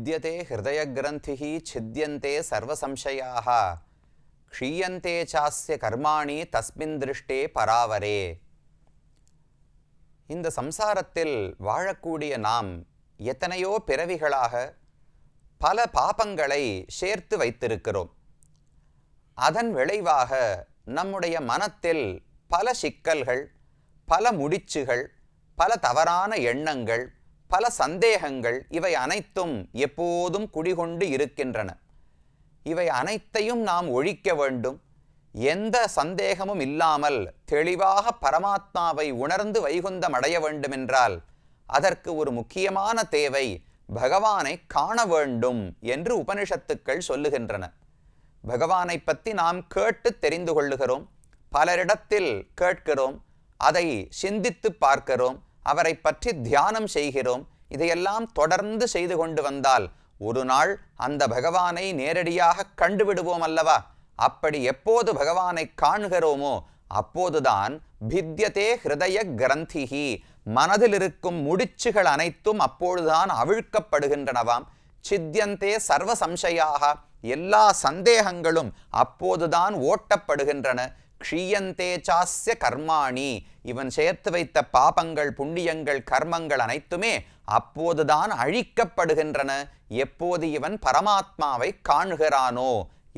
भिद्यते हृदयग्रन्थिः छिद्यन्ते सर्वसंशयाः क्षीयन्ते चास्य कर्माणि तस्मिन् दृष्टे परावरे. இந்த சம்சாரத்தில் வாழக்கூடிய நாம் எத்தனையோ பிறவிகளாக பல பாபங்களை சேர்த்து வைத்திருக்கிறோம். அதன் விளைவாக நம்முடைய மனத்தில் பல சிக்கல்கள், பல முடிச்சுகள், பல தவறான எண்ணங்கள், பல சந்தேகங்கள் இவை அனைத்தும் எப்போதும் குடிகொண்டு இருக்கின்றன. இவை அனைத்தையும் நாம் ஒழிக்க வேண்டும். எந்த சந்தேகமும் இல்லாமல் தெளிவாக பரமாத்மாவை உணர்ந்து வைகுந்தம் அடைய வேண்டுமென்றால் அதற்கு ஒரு முக்கியமான தேவை பகவானை காண வேண்டும் என்று உபனிஷத்துக்கள் சொல்லுகின்றன. பகவானை பற்றி நாம் கேட்டு தெரிந்து கொள்ளுகிறோம், பலரிடத்தில் கேட்கிறோம், அதை சிந்தித்து பார்க்கிறோம், அவரை பற்றி தியானம் செய்கிறோம். இதையெல்லாம் தொடர்ந்து செய்து கொண்டு வந்தால் ஒரு நாள் அந்த பகவானை நேரடியாக கண்டுவிடுவோம் அல்லவா? அப்படி எப்போது பகவானை காண்கிறோமோ அப்போதுதான் பித்யதே ஹிருதய கிரந்திஹி, மனதில் இருக்கும் முடிச்சுகள் அனைத்தும் அப்பொழுதுதான் அவிழ்க்கப்படுகின்றனவாம். சித்யந்தே சர்வ சம்சயாக, எல்லா சந்தேகங்களும் அப்போதுதான் ஓட்டப்படுகின்றன. க்ஷீயந்தே சாஸ்ய கர்மாணி, இவன் சேர்த்து வைத்த பாபங்கள், புண்ணியங்கள், கர்மங்கள் அனைத்துமே அப்போதுதான் அழிக்கப்படுகின்றன எப்போது இவன் பரமாத்மாவை காண்கிறானோ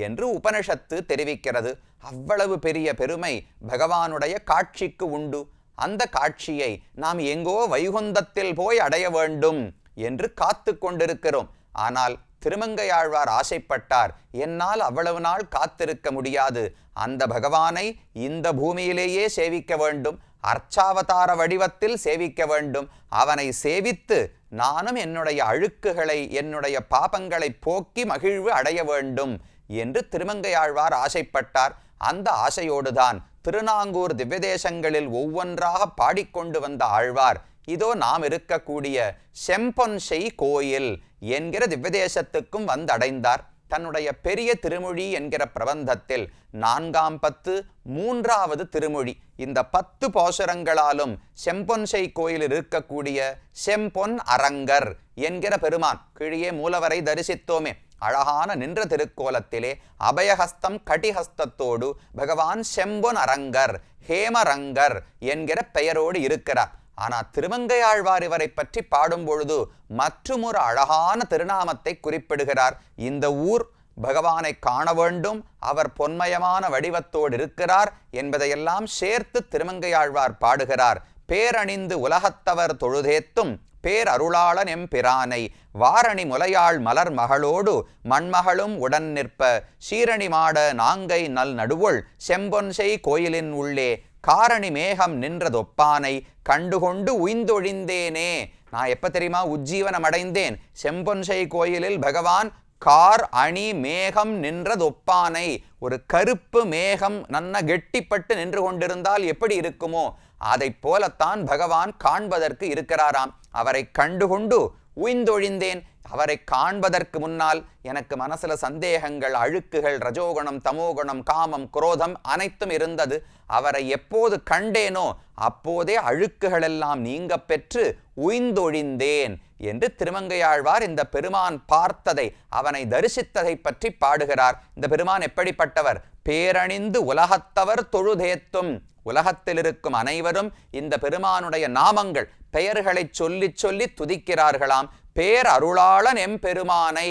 என்று உபனிஷத்து தெரிவிக்கிறது. அவ்வளவு பெரிய பெருமை பகவானுடைய காட்சிக்கு உண்டு. அந்த காட்சியை நாம் எங்கோ வைகுந்தத்தில் போய் அடைய வேண்டும் என்று காத்து கொண்டிருக்கிறோம். ஆனால் திருமங்கையாழ்வார் ஆசைப்பட்டார், என்னால் அவ்வளவு நாள் காத்திருக்க முடியாது, அந்த பகவானை இந்த பூமியிலேயே சேவிக்க வேண்டும், அர்ச்சாவதார வடிவத்தில் சேவிக்க வேண்டும், அவனை சேவித்து நானும் என்னுடைய அழுக்குகளை, என்னுடைய பாபங்களை போக்கி மகிழ்வு அடைய வேண்டும் என்று திருமங்கையாழ்வார் ஆசைப்பட்டார். அந்த ஆசையோடுதான் திருநாங்கூர் திவ்யதேசங்களில் ஒவ்வொன்றாக பாடிக்கொண்டு வந்த ஆழ்வார் இதோ நாம் இருக்கக்கூடிய செம்பொன்சை கோயில் என்கிற திவ்யதேசத்துக்கும் வந்தடைந்தார். தன்னுடைய பெரிய திருமொழி என்கிற பிரபந்தத்தில் 4ஆம் பத்து 3வது திருமொழி, இந்த 10 பாசுரங்களாலும் செம்பொன்சை கோயிலில் இருக்கக்கூடிய செம்பொன் அரங்கர் என்கிற பெருமான், கீழே மூலவரை தரிசித்தோமே, அழகான நின்ற திருக்கோலத்திலே அபயஹஸ்தம் கட்டிஹஸ்தத்தோடு பகவான் செம்பொன் அரங்கர், ஹேமரங்கர் என்கிற பெயரோடு இருக்கிறார். ஆனால் திருமங்கையாழ்வார் இவரை பற்றி பாடும் பொழுது மற்றுமொரு அழகான திருநாமத்தை குறிப்பிடுகிறார். இந்த ஊர் பகவானை காண வேண்டும், அவர் பொன்மயமான வடிவத்தோடு இருக்கிறார் என்பதையெல்லாம் சேர்த்து திருமங்கையாழ்வார் பாடுகிறார். பேரணிந்து உலகத்தவர் தொழுதேத்தும் பேரருளாளன் எம்பிரானை வாரணி முலையாள் மலர் மகளோடு மண்மகளும் உடன் நிற்ப சீரணி மாட நாங்கை நல் நடுவுள் செம்பொன்சை கோயிலின் உள்ளே காரணி மேகம் நின்றதொப்பானை கண்டுகொண்டு உய்ந்தொழிந்தேனே. நான் எப்ப தெரியுமா உஜ்ஜீவனம் அடைந்தேன்? செம்பொன்சை கோயிலில் பகவான் கார் அணி மேகம் நின்றதொப்பானை, ஒரு கருப்பு மேகம் நன்ன கெட்டிப்பட்டு நின்று கொண்டிருந்தால் எப்படி இருக்குமோ அதை போலத்தான் பகவான் காண்பதற்கு இருக்கிறாராம். அவரை கண்டுகொண்டு உய்ந்தொழிந்தேன். அவரை காண்பதற்கு முன்னால் எனக்கு மனசுல சந்தேகங்கள், அழுக்குகள், ரஜோகுணம், தமோகுணம், காமம், குரோதம் அனைத்தும் இருந்தது. அவரை எப்போது கண்டேனோ அப்போதே அழுக்குகளெல்லாம் நீங்க பெற்று உய்ந்தொழிந்தேன் என்று திருமங்கையாழ்வார் இந்த பெருமான் பார்த்ததை, அவனை தரிசித்ததை பற்றி பாடுகிறார். இந்த பெருமான் எப்படிப்பட்டவர்? பேரணிந்து உலகத்தவர் தொழுதேத்தும், உலகத்தில் இருக்கும் அனைவரும் இந்த பெருமானுடைய நாமங்கள், பெயர்களை சொல்லி சொல்லி துதிக்கிறார்களாம். பேரருளாளன் எம்பெருமானை,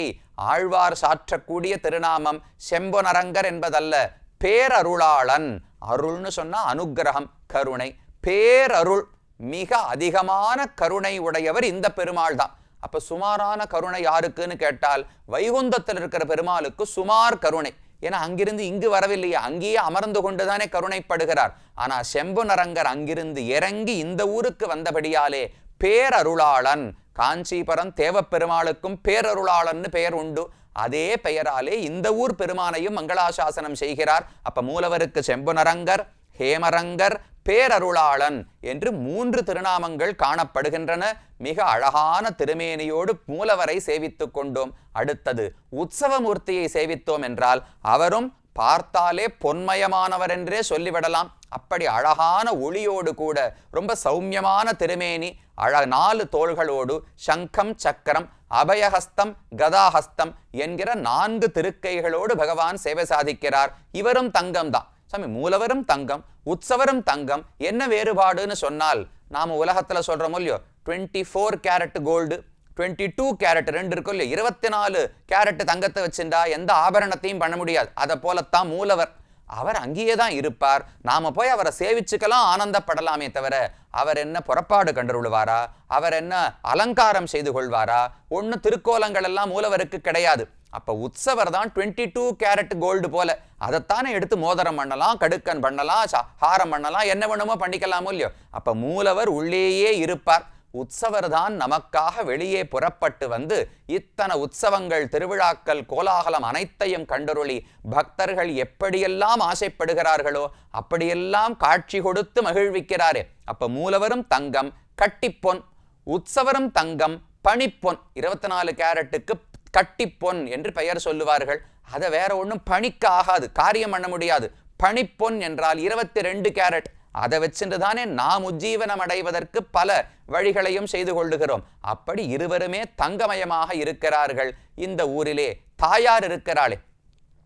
ஆழ்வார் சாற்றக்கூடிய திருநாமம் செம்பொனரங்கர் என்பதல்ல, பேரருளாளன். அருள்னு சொன்னா அனுக்கிரகம், கருணை. பேரருள், மிக அதிகமான கருணை உடையவர் இந்த பெருமாள் தான். அப்ப சுமாரான கருணை யாருக்குன்னு கேட்டால் வைகுந்தத்தில் இருக்கிற பெருமாளுக்கு சுமார் கருணை. ஏன்னா அங்கிருந்து இங்கு வரவில்லையா, அங்கேயே அமர்ந்து கொண்டுதானே கருணைப்படுகிறார். ஆனா செம்பொனரங்கர் அங்கிருந்து இறங்கி இந்த ஊருக்கு வந்தபடியாலே பேரருளாளன். காஞ்சிபுரம் தேவப்பெருமாளுக்கும் பேரருளாளன்னு பெயர் உண்டு. அதே பெயராலே இந்த ஊர் பெருமானையும் மங்களாசாசனம் செய்கிறார். அப்ப மூலவருக்கு செம்பொனரங்கர், ஹேமரங்கர், பேரருளாளன் என்று 3 திருநாமங்கள் காணப்படுகின்றன. மிக அழகான திருமேனியோடு மூலவரை சேவித்துக் கொண்டோம். அடுத்தது உற்சவமூர்த்தியை சேவித்தோம் என்றால் அவரும் பார்த்தாலே பொன்மயமானவர் என்றே சொல்லிவிடலாம். அப்படி அழகான ஒளியோடு கூட ரொம்ப சௌமியமான திருமேனி, 4 தோள்களோடு சங்கம் சக்கரம் அபயஹஸ்தம் கதாஹஸ்தம் என்கிற 4 திருக்கைகளோடு பகவான் சேவை சாதிக்கிறார். இவரும் தங்கம் தான் சாமி. மூலவரும் தங்கம், உற்சவரும் தங்கம். என்ன வேறுபாடுன்னு சொன்னால், நாம உலகத்துல சொல்றோம் இல்லையோ 24 கேரட் கோல்டு, 22 கேரட் 2 இருக்கும் இல்லையோ, 24 கேரட் தங்கத்தை வச்சுட்டா எந்த ஆபரணத்தையும் பண்ண முடியாது. அதை போலத்தான் மூலவர். அவர் அங்கேயே தான் இருப்பார். நாம போய் அவரை சேவிச்சுக்கலாம், ஆனந்தப்படலாமே தவிர அவர் என்ன புறப்பாடு கண்டுருவாரா, அவர் என்ன அலங்காரம் செய்து கொள்வாரா, ஒன்று திருக்கோலங்கள் எல்லாம் மூலவருக்கு கிடையாது. அப்ப உற்சவர் தான் 22 கேரட் கோல்டு போல. அதைத்தானே எடுத்து மோதிரம் பண்ணலாம், கடுக்கன் பண்ணலாம், ஹாரம் பண்ணலாம், என்ன வேணுமோ பண்ணிக்கலாமோ இல்லையோ. அப்ப மூலவர் உள்ளேயே இருப்பார். உற்சவர் தான் நமக்காக வெளியே புறப்பட்டு வந்து இத்தனை உற்சவங்கள், திருவிழாக்கள், கோலாகலம் அனைத்தையும் கண்டருளி பக்தர்கள் எப்படியெல்லாம் ஆசைப்படுகிறார்களோ அப்படியெல்லாம் காட்சி கொடுத்து மகிழ்விக்கிறாரே. அப்ப மூலவரும் தங்கம் கட்டிப்பொன், உற்சவரும் தங்கம் பணிப்பொன். 24 கேரட்டுக்கு கட்டிப்பொன் என்று பெயர் சொல்லுவார்கள். அதை வேற ஒன்றும் பணிக்க ஆகாது, காரியம் பண்ண முடியாது. பணிப்பொன் என்றால் 22 கேரட். அதை வச்சுட்டு தானே நாம் உஜ்ஜீவனம் அடைவதற்கு பல வழிகளையும் செய்து கொள்ளுகிறோம். அப்படி இருவருமே தங்கமயமாக இருக்கிறார்கள். இந்த ஊரிலே தாயார் இருக்கிறாளே,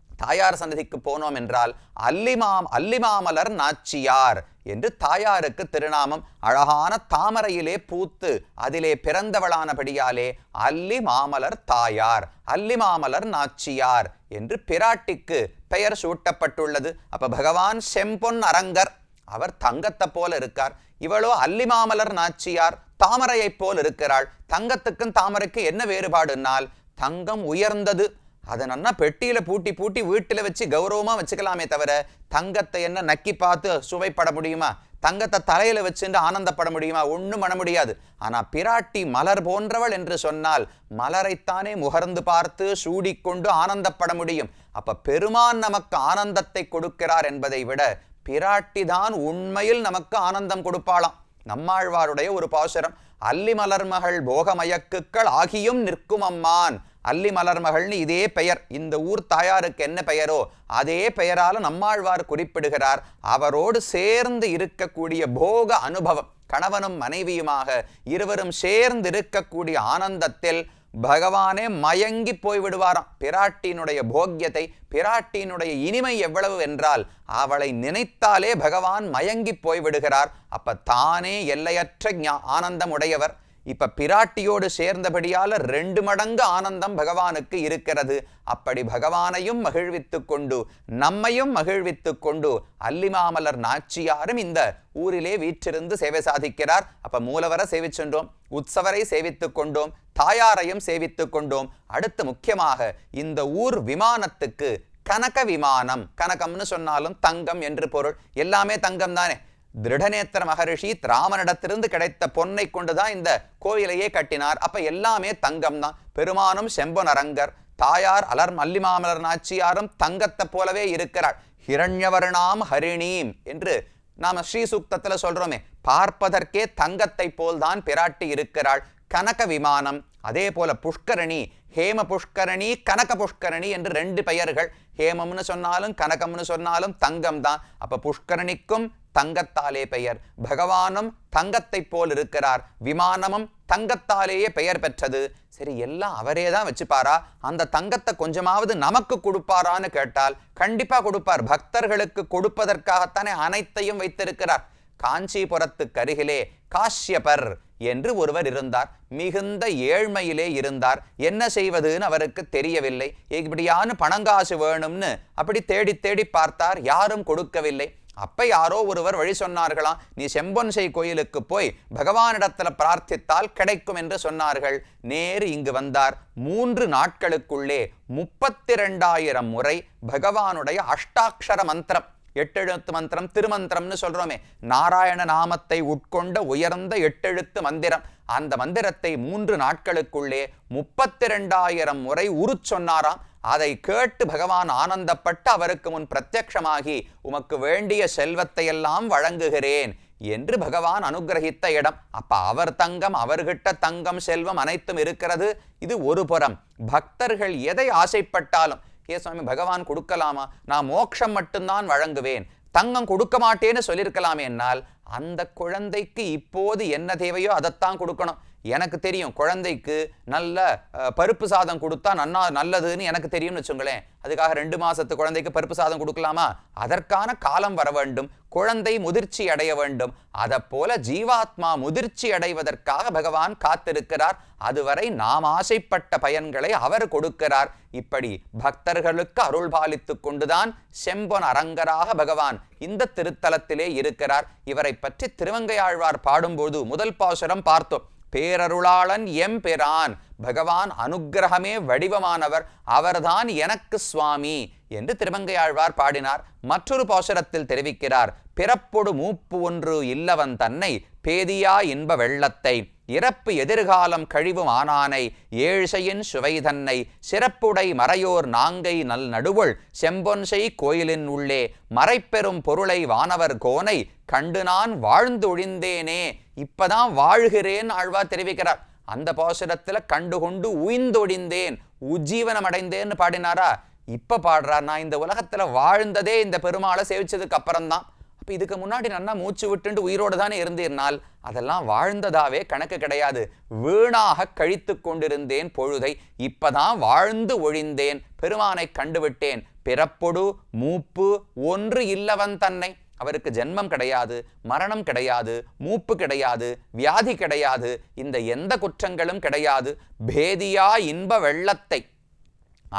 தாயார் சன்னதிக்கு போனோம் என்றால் அல்லிமாமலர் நாச்சியார் என்று தாயாருக்கு திருநாமம். அழகான தாமரையிலே பூத்து அதிலே பிறந்தவளானபடியாலே அல்லிமாமலர் தாயார், அல்லிமாமலர் நாச்சியார் என்று பிராட்டிக்கு பெயர் சூட்டப்பட்டுள்ளது. அப்ப பகவான் செம்பொன் அரங்கர், அவர் தங்கத்தை போல இருக்கார். இவளோ அல்லிமாமலர் நாச்சியார், தாமரையைப் போல் இருக்கிறாள். தங்கத்துக்கும் தாமரைக்கு என்ன வேறுபாடுனால், தங்கம் உயர்ந்தது, அதை நல்லா பெட்டியில பூட்டி பூட்டி வீட்டில் வச்சு கௌரவமா வச்சுக்கலாமே தவிர தங்கத்தை என்ன நக்கி பார்த்து சுவைப்பட முடியுமா? தங்கத்தை தலையில வச்சுட்டு ஆனந்தப்பட முடியுமா? ஒன்றும் பண்ண முடியாது. ஆனா பிராட்டி மலர் போன்றவள் என்று சொன்னால் மலரைத்தானே முகர்ந்து பார்த்து சூடிக்கொண்டு ஆனந்தப்பட முடியும். அப்ப பெருமான் நமக்கு ஆனந்தத்தை கொடுக்கிறார் என்பதை விட பிராட்டி தான் உண்மையில் நமக்கு ஆனந்தம் கொடுப்பாளாம். நம்மாழ்வாருடைய ஒரு பாசுரம், அல்லி மலர்மகள் போகமயக்குக்கள் ஆகியும் நிற்கும் அம்மான். அல்லி மலர்மகள்னு இதே பெயர். இந்த ஊர் தாயாருக்கு என்ன பெயரோ அதே பெயரால நம்மாழ்வார் குறிப்பிடுகிறார். அவரோடு சேர்ந்து இருக்கக்கூடிய போக அனுபவம், கணவனும் மனைவியுமாக இருவரும் சேர்ந்து இருக்கக்கூடிய ஆனந்தத்தில் பகவானே மயங்கி போய்விடுவாராம். பிராட்டியினுடைய போக்கியத்தை, பிராட்டியினுடைய இனிமை எவ்வளவு என்றால் அவளை நினைத்தாலே பகவான் மயங்கி போய்விடுகிறார். அப்ப தானே எல்லையற்ற ஆனந்தம் உடையவர். இப்ப பிராட்டியோடு சேர்ந்தபடியால 2 மடங்கு ஆனந்தம் பகவானுக்கு இருக்கிறது. அப்படி பகவானையும் மகிழ்வித்து கொண்டு நம்மையும் மகிழ்வித்து கொண்டு அல்லிமாமலர் நாச்சியாரும் இந்த ஊரிலே வீற்றிருந்து சேவை சாதிக்கிறார். அப்ப மூலவரை சேவிச்சென்றோம், உற்சவரை சேவித்து கொண்டோம், தாயாரையும் சேவித்து கொண்டோம். அடுத்து முக்கியமாக இந்த ஊர் விமானத்துக்கு கனக விமானம், கனகம்னு சொன்னாலும் தங்கம் என்று பொருள், எல்லாமே தங்கம் தானே. திருடநேத்திர மகரிஷி ராமனிடத்திலிருந்து கிடைத்த பொன்னை கொண்டுதான் இந்த கோயிலையே கட்டினார். அப்ப எல்லாமே தங்கம் தான். பெருமானும் செம்பொன் அரங்கர், தாயார் அல்லிமாமலர் நாச்சியாரும் தங்கத்தை போலவே இருக்கிறாள். ஹிரண்யவர்ணாம் ஹரிணீம் என்று நாம ஸ்ரீ சூக்தத்துல சொல்றோமே, பார்ப்பதற்கே தங்கத்தை போல்தான் பிராட்டி இருக்கிறாள். கனக விமானம், அதே போல புஷ்கரணி, ஹேம புஷ்கரணி கனக புஷ்கரணி என்று 2 பெயர்கள். ஹேமம்னு சொன்னாலும் கனகம்னு சொன்னாலும் தங்கம் தான். அப்ப புஷ்கரணிக்கும் தங்கத்தாலே பெயர், பகவானும் தங்கத்தை போல் இருக்கிறார், விமானமும் தங்கத்தாலேயே பெயர் பெற்றது. சரி, எல்லாம் அவரே தான் வச்சுப்பாரா? அந்த தங்கத்தை கொஞ்சமாவது நமக்கு கொடுப்பாரான்னு கேட்டால் கண்டிப்பா கொடுப்பார். பக்தர்களுக்கு கொடுப்பதற்காகத்தானே அனைத்தையும் வைத்திருக்கிறார். காஞ்சிபுரத்துக்கு அருகிலே காஷ்யபர் என்று ஒருவர் இருந்தார். மிகுந்த ஏழ்மையிலே இருந்தார். என்ன செய்வதுன்னு அவருக்கு தெரியவில்லை. இப்படியான பணங்காசு வேணும்னு அப்படி தேடி தேடி பார்த்தார், யாரும் கொடுக்கவில்லை. அப்ப யாரோ ஒருவர் வழி சொன்னார்களாம், நீ செம்பொன்சை கோயிலுக்கு போய் பகவானிடத்துல பிரார்த்தித்தால் கிடைக்கும் என்று சொன்னார்கள். நேரு இங்கு வந்தார். 3 நாட்களுக்குள்ளே 32,000 முறை பகவானுடைய அஷ்டாட்சர மந்திரம், 8 எழுத்து மந்திரம், திருமந்திரம்னு சொல்றோமே, நாராயண நாமத்தை உட்கொண்ட உயர்ந்த 8 எழுத்து மந்திரம், அந்த மந்திரத்தை 3 நாட்களுக்குள்ளே 32,000 முறை சொன்னாராம். அதை கேட்டு பகவான் ஆனந்தப்பட்டு அவருக்கு முன் பிரத்யக்ஷமாகி உமக்கு வேண்டிய செல்வத்தை எல்லாம் வழங்குகிறேன் என்று பகவான் அனுகிரகித்த இடம். அப்ப அவர் தங்கம், அவர்கிட்ட தங்கம், செல்வம் அனைத்தும் இருக்கிறது. இது ஒரு புறம். பக்தர்கள் எதை ஆசைப்பட்டாலும், ஏ சுவாமி பகவான் கொடுக்கலாமா, நான் மோட்சம் மட்டும்தான் வழங்குவேன், தங்கம் கொடுக்க மாட்டேன்னு சொல்லியிருக்கலாமே என்னால், அந்த குழந்தைக்கு இப்போது என்ன தேவையோ அதைத்தான் கொடுக்கணும். எனக்கு தெரியும் குழந்தைக்கு நல்ல பருப்பு சாதம் கொடுத்தா நல்லதுன்னு எனக்கு தெரியும்னு வச்சுங்களேன். அதுக்காக 2 மாசத்து குழந்தைக்கு பருப்பு சாதம் கொடுக்கலாமா? அதற்கான காலம் வர வேண்டும். குழந்தை முதிர்ச்சி அடைய வேண்டும். அதை போல ஜீவாத்மா முதிர்ச்சி அடைவதற்காக பகவான் காத்திருக்கிறார். அதுவரை நாம் ஆசைப்பட்ட பயன்களை அவர் கொடுக்கிறார். இப்படி பக்தர்களுக்கு அருள் பாலித்துக் கொண்டுதான் செம்பொன் அரங்கராக பகவான் இந்த திருத்தலத்திலே இருக்கிறார். இவரை பற்றி திருமங்கையாழ்வார் பாடும்போது முதல் பாசுரம் பார்த்தோம். பேரருளாளன் எம்பிரான், பகவான் அனுக்கிரகமே வடிவமானவர், அவர்தான் எனக்கு சுவாமி என்று திருமங்கையாழ்வார் பாடினார். மற்றொரு பாசுரத்தில் தெரிவிக்கிறார், பிறப்பொடு மூப்பு ஒன்று இல்லவன் தன்னை பேதியா இன்ப வெள்ளத்தை இறப்பு எதிர்காலம் கழிவும் ஆனானை ஏழ்சையின் சுவை தன்னை சிறப்புடை மறையோர் நாங்கை நல் நடுவுள் செம்பொன்சை கோயிலின் உள்ளே மறைப்பெறும் பொருளை வானவர் கோனை கண்டு நான் வாழ்ந்தொழிந்தேனே. இப்பதான் வாழ்கிறேன் ஆழ்வார் தெரிவிக்கிறார். அந்த பாசுரத்துல கண்டுகொண்டு உயிர்ந்தொழிந்தேன், உஜ்ஜீவனம் அடைந்தேன்னு பாடினாரா? இப்ப பாடுறார், நான் இந்த உலகத்துல வாழ்ந்ததே இந்த பெருமாளை சேவிச்சதுக்கு அப்புறம்தான். அப்ப இதுக்கு முன்னாடி நல்லா மூச்சு விட்டுண்டு உயிரோடு தானே இருந்தீர்னால் அதெல்லாம் வாழ்ந்ததாவே கணக்கு கிடையாது. வீணாக கழித்து கொண்டிருந்தேன் பொழுதை, இப்பதான் வாழ்ந்து ஒழிந்தேன், பெருமானை கண்டுவிட்டேன். பிறப்பொடு மூப்பு ஒன்று இல்லவன் தன்னை, அவருக்கு ஜென்மம் கிடையாது, மரணம் கிடையாது, மூப்பு கிடையாது, வியாதி கிடையாது, இந்த எந்த குற்றங்களும் கிடையாது. பேதியா இன்ப வெள்ளத்தை,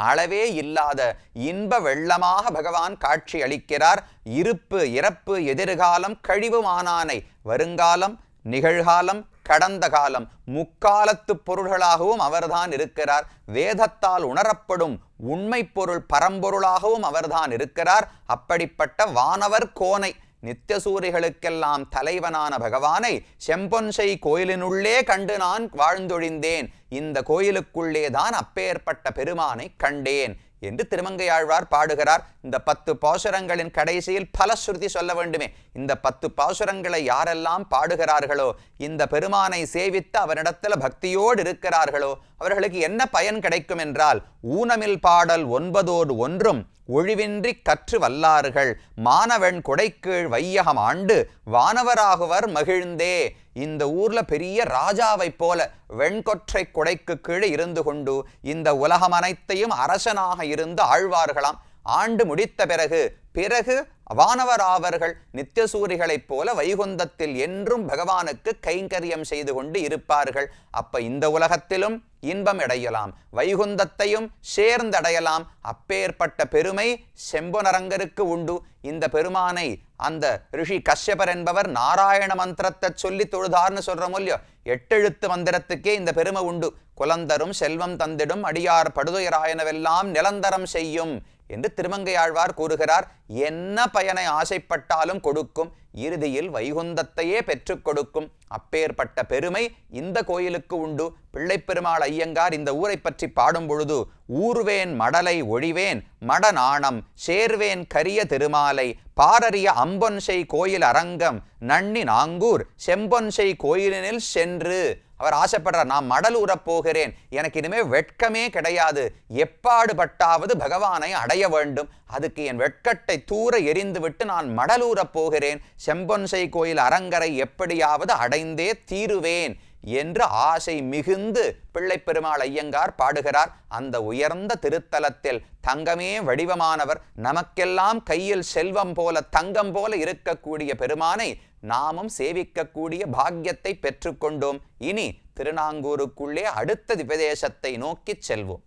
அளவே இல்லாத இன்ப வெள்ளமாக பகவான் காட்சி அளிக்கிறார். இருப்பு இறப்பு எதிர்காலம் கழிவுமானானை, வருங்காலம் நிகழ்காலம் கடந்த காலம் முக்காலத்து பொருள்களாகவும் அவர்தான் இருக்கிறார். வேதத்தால் உணரப்படும் உண்மை பொருள் பரம்பொருளாகவும் அவர்தான் இருக்கிறார். அப்படிப்பட்ட வானவர் கோனை, நித்தியசூரிகளுக்கெல்லாம் தலைவனான பகவானை செம்பொன்சை கோயிலினுள்ளே கண்டு நான் வாழ்ந்தொழிந்தேன், இந்த கோயிலுக்குள்ளே தான் அப்பேற்பட்ட பெருமானை கண்டேன் என்று திருமங்கையாழ்வார் பாடுகிறார். இந்த 10 பாசுரங்களின் கடைசியில் பலஸ்ருதி சொல்ல வேண்டுமே. இந்த 10 பாசுரங்களை யாரெல்லாம் பாடுகிறார்களோ, இந்த பெருமானை சேவித்து அவரிடத்தில் பக்தியோடு இருக்கிறார்களோ, அவர்களுக்கு என்ன பயன் கிடைக்கும் என்றால், ஊனமில் பாடல் 9 ஒன்றும் ஒழிவின்றி கற்று வல்லார்கள் மானவன் கொடைக்கீழ் வையகம் ஆண்டு வானவராகுவர் மகிழ்ந்தே. இந்த ஊர்ல பெரிய ராஜாவை போல வெண்கொற்றை கொடைக்கு கீழே இருந்து கொண்டு இந்த உலகம் அனைத்தையும் அரசனாக இருந்து ஆழ்வார்களாம். ஆண்டு முடித்த பிறகு வானவராவர்கள் நித்தியசூரிகளைப் போல வைகுந்தத்தில் என்றும் பகவானுக்கு கைங்கரியம் செய்து கொண்டு இருப்பார்கள். அப்ப இந்த உலகத்திலும் இன்பம் அடையலாம், வைகுந்தத்தையும் சேர்ந்தடையலாம். அப்பேற்பட்ட பெருமை செம்பொனரங்கருக்கு உண்டு. இந்த பெருமானை அந்த ரிஷி கஷ்யபர் என்பவர் நாராயண மந்திரத்தை சொல்லி தொழுதார்னு சொல்றோம் இல்லையோ, 8 எழுத்து மந்திரத்துக்கே இந்த பெருமை உண்டு. குலந்தரும் செல்வம் தந்திடும் அடியார் படுதுயராயனவெல்லாம் நிலந்தரம் செய்யும் என்று திருமங்கையாழ்வார் கூறுகிறார். என்ன பயனை ஆசைப்பட்டாலும் கொடுக்கும், இறுதியில் வைகுந்தத்தையே பெற்றுக் கொடுக்கும். அப்பேற்பட்ட பெருமை இந்த கோயிலுக்கு உண்டு. பிள்ளைப்பெருமாள் ஐயங்கார் இந்த ஊரை பற்றி பாடும் பொழுது, ஊர்வேன் மடலை ஒழிவேன் மடநாணம் சேர்வேன் கரிய திருமாலை பாரறிய அம்பொன்சை கோயில் அரங்கம் நன்னி நாங்கூர் செம்பொன்சை கோயிலினில் சென்று. அவர் ஆசைப்படுறார், நான் மடலூரப் போகிறேன், எனக்கு இனிமே வெட்கமே கிடையாது, எப்பாடுபட்டாவது பகவானை அடைய வேண்டும், அதுக்கு என் வெட்கட்டை தூர எரிந்துவிட்டு நான் மடலூரப் போகிறேன், செம்பொன்சை கோயில் அரங்கரை எப்படியாவது அடைந்தே தீருவேன் என்று ஆசை மிகுந்து பிள்ளைப்பெருமாள் ஐயங்கார் பாடுகிறார். அந்த உயர்ந்த திருத்தலத்தில் தங்கமே வடிவமானவர், நமக்கெல்லாம் கையில் செல்வம் போல தங்கம் போல இருக்கக்கூடிய பெருமானை நாமும் சேவிக்கக்கூடிய பாக்கியத்தை பெற்றுக்கொண்டோம். இனி திருநாங்கூருக்குள்ளே அடுத்த திவ்யதேசத்தை நோக்கி செல்வோம்.